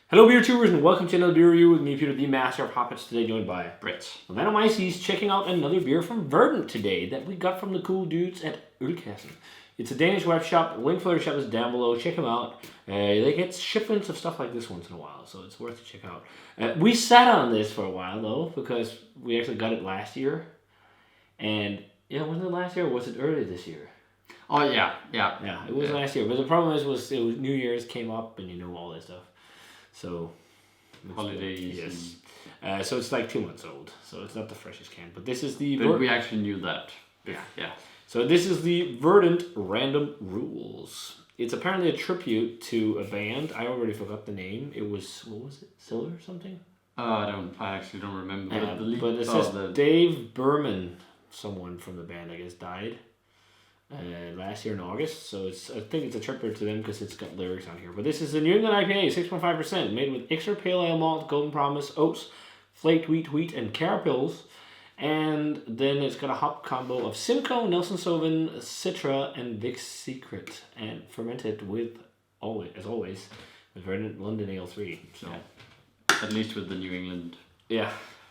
Hello beer tubers and welcome to another beer review with me, Peter, the master of Hoppets, today joined by Brett. Venomyces, checking out another beer from Verdant today that we got from the cool dudes at Ølkassen. It's a Danish web shop. Link for their shop is down below. Check them out. They get shipments of stuff like this once in a while, so it's worth to check out. We sat on this for a while though, because we actually got it last year. And yeah, wasn't it last year or was it early this year? Oh yeah. Yeah, it was last year. But the problem is was New Year's came up and all that stuff. So Holidays. Yes. So it's like 2 months old. So it's not the freshest can. But this is the... But we actually knew that. Yeah. So this is the Verdant Random Rules. It's apparently a tribute to a band. I already forgot the name. It was... What was it? Siller or something? I actually don't remember. But it says Dave Berman, someone from the band, I guess, died last year in August. So I think it's a tribute to them because it's got lyrics on here. But this is the New England IPA, 6.5%, made with extra pale ale malt, golden promise, oats, flaked wheat, and carapils. And then it's got a hop combo of Simcoe, Nelson Sauvin, Citra, and Vic's Secret, and fermented with, as always, with Verdant London Ale 3. So, at least with the New England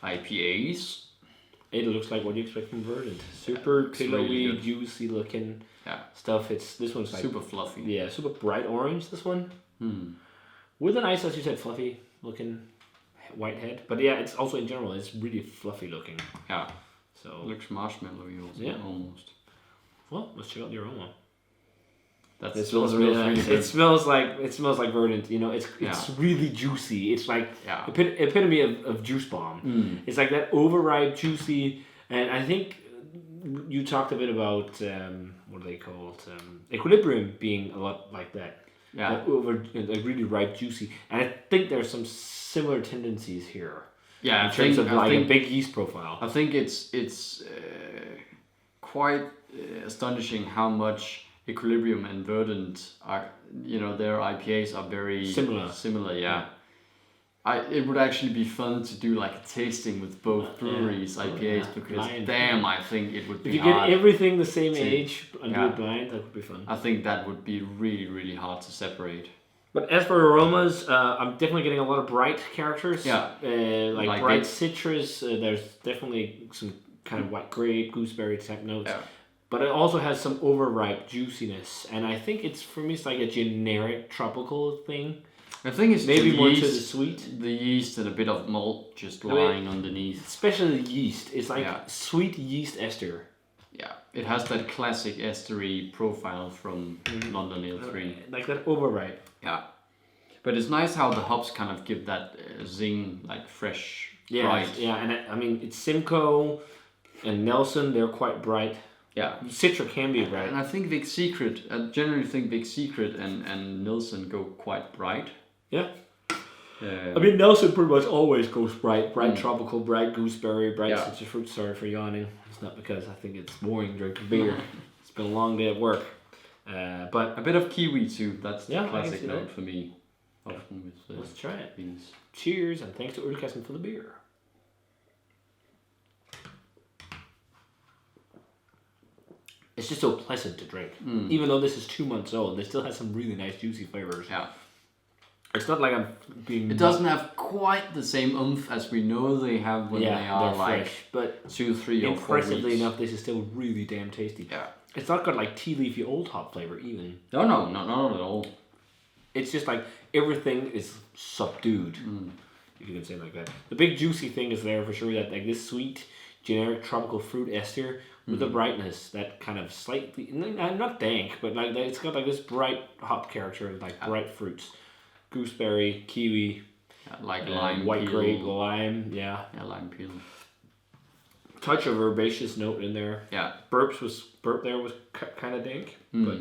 IPAs. It looks like what you expect from Verdant. Super pillowy, really juicy looking stuff. This one's like super fluffy. Yeah, super bright orange. This one, with a nice, as you said, fluffy looking white head. But yeah, it's also in general it's really fluffy looking. Yeah. So it looks marshmallowy also. Yeah. Almost. Well, let's check out the aroma. It smells really nice. It smells like Verdant. It's really juicy. It's like epitome of juice bomb. It's like that overripe, juicy, and I think you talked a bit about what are they called? Equilibrium being a lot like that. Yeah. Like really ripe, juicy, and I think there's some similar tendencies here. Yeah, in terms of a big yeast profile. I think it's quite astonishing how much Equilibrium and Verdant are, their IPAs are very similar. Yeah. It would actually be fun to do like a tasting with both breweries IPAs because I think it would be if you hard get everything the same age and do it blind, that would be fun. I think that would be really, really hard to separate. But as for aromas, I'm definitely getting a lot of bright characters. Yeah. Like bright citrus. There's definitely some kind of white grape, gooseberry type notes. Yeah. But it also has some overripe juiciness. And I think for me, it's like a generic tropical thing. I think it's maybe more yeast, to the sweet. The yeast and a bit of malt just lying underneath. Especially the yeast. It's like sweet yeast ester. Yeah, it has that classic estery profile from London Ale 3. Like that overripe. Yeah. But it's nice how the hops kind of give that zing, like fresh, bright. Yeah, and I mean, it's Simcoe and Nelson, they're quite bright. Yeah. Citra can be bright. And I think Vic's Secret, I generally think Vic's Secret and Nelson go quite bright. Yeah. I mean, Nelson pretty much always goes bright tropical, bright gooseberry, bright citrus fruit. Sorry for yawning. It's not because I think it's boring drinking beer. It's been a long day at work. But a bit of kiwi too. That's the classic note that for me. Often with let's try it. Beans. Cheers, and thanks to Ølkassen for the beer. It's just so pleasant to drink. Even though this is 2 months old, it still has some really nice juicy flavors. Yeah. It's not like I'm being... It doesn't have quite the same oomph as we know they have when they are like fresh, but 2, 3 or 4 weeks. Impressively enough, this is still really damn tasty. Yeah. It's not got like tea leafy old hop flavor even. No, not at all. It's just like everything is subdued, if you can say it like that. The big juicy thing is there for sure, that like this sweet, generic tropical fruit ester with the brightness, that kind of slightly, not dank, but like it's got like this bright hop character, like bright fruits. Gooseberry, kiwi, like lime, white peel. grape, lime, lime peel. Touch of herbaceous note in there. Yeah, burp there was kind of dank, but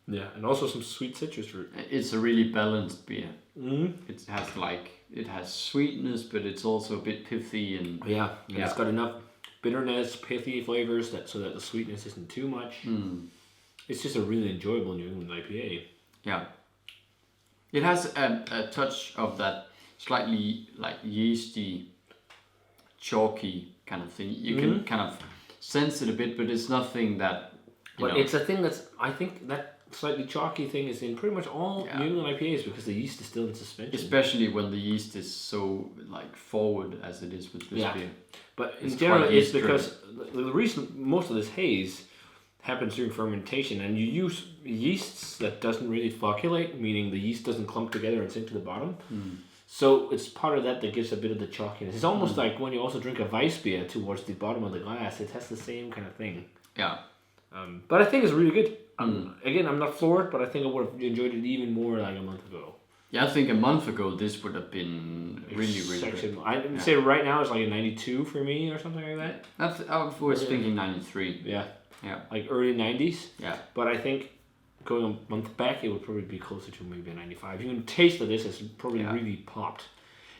and also some sweet citrus fruit. It's a really balanced beer. It has sweetness, but it's also a bit pithy and it's got enough bitterness, pithy flavors so that the sweetness isn't too much. It's just a really enjoyable New England IPA. Yeah. It has a touch of that slightly like yeasty, chalky kind of thing. You can kind of sense it a bit, but it's nothing that. But it's a thing I think that slightly chalky thing is in pretty much all New England IPAs because the yeast is still in suspension. Especially when the yeast is so like forward as it is with this beer. But in general, it's because the reason most of this haze happens during fermentation, and you use yeasts that doesn't really flocculate, meaning the yeast doesn't clump together and sink to the bottom. So it's part of that gives a bit of the chalkiness. It's almost like when you also drink a Weiss beer towards the bottom of the glass, it has the same kind of thing. Yeah. But I think it's really good. Again, I'm not floored, but I think I would have enjoyed it even more like a month ago. Yeah, I think a month ago this would have been really good. I would say right now it's like a 92 for me or something like that. I was thinking 93. Yeah. Yeah. Like early 90s. Yeah. But I think going a month back, it would probably be closer to maybe a 95. You can taste that this has probably really popped.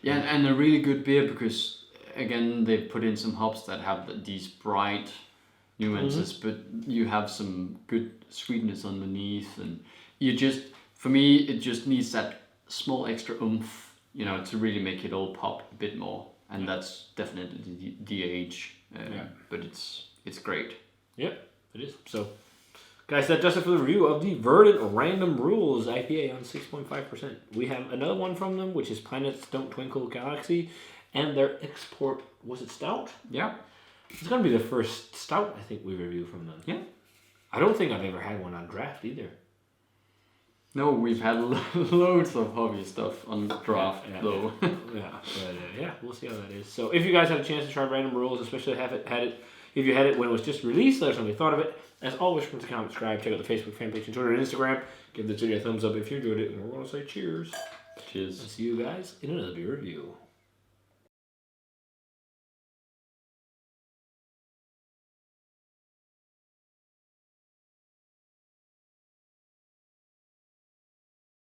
Yeah, and a really good beer because, again, they put in some hops that have these bright nuances, but you have some good sweetness underneath, and for me, it just needs that small extra oomph, to really make it all pop a bit more, and that's definitely the age, but it's great. Yep, it is. So, guys, that does it for the review of the Verdant Random Rules IPA on 6.5%. We have another one from them, which is Planets Don't Twinkle Galaxy, and their export, was it stout? Yeah. It's going to be the first stout I think we review from them. Yeah. I don't think I've ever had one on draft either. No, we've had loads of hobby stuff on draft, though. Yeah, we'll see how that is. So if you guys had a chance to try Random Rules, especially if you had it when it was just released, let us know what you thought of it. As always, remember to comment, subscribe, check out the Facebook fan page and Twitter and Instagram. Give this video a thumbs up if you enjoyed it, and we're going to say cheers. Cheers. I'll see you guys in another beer review.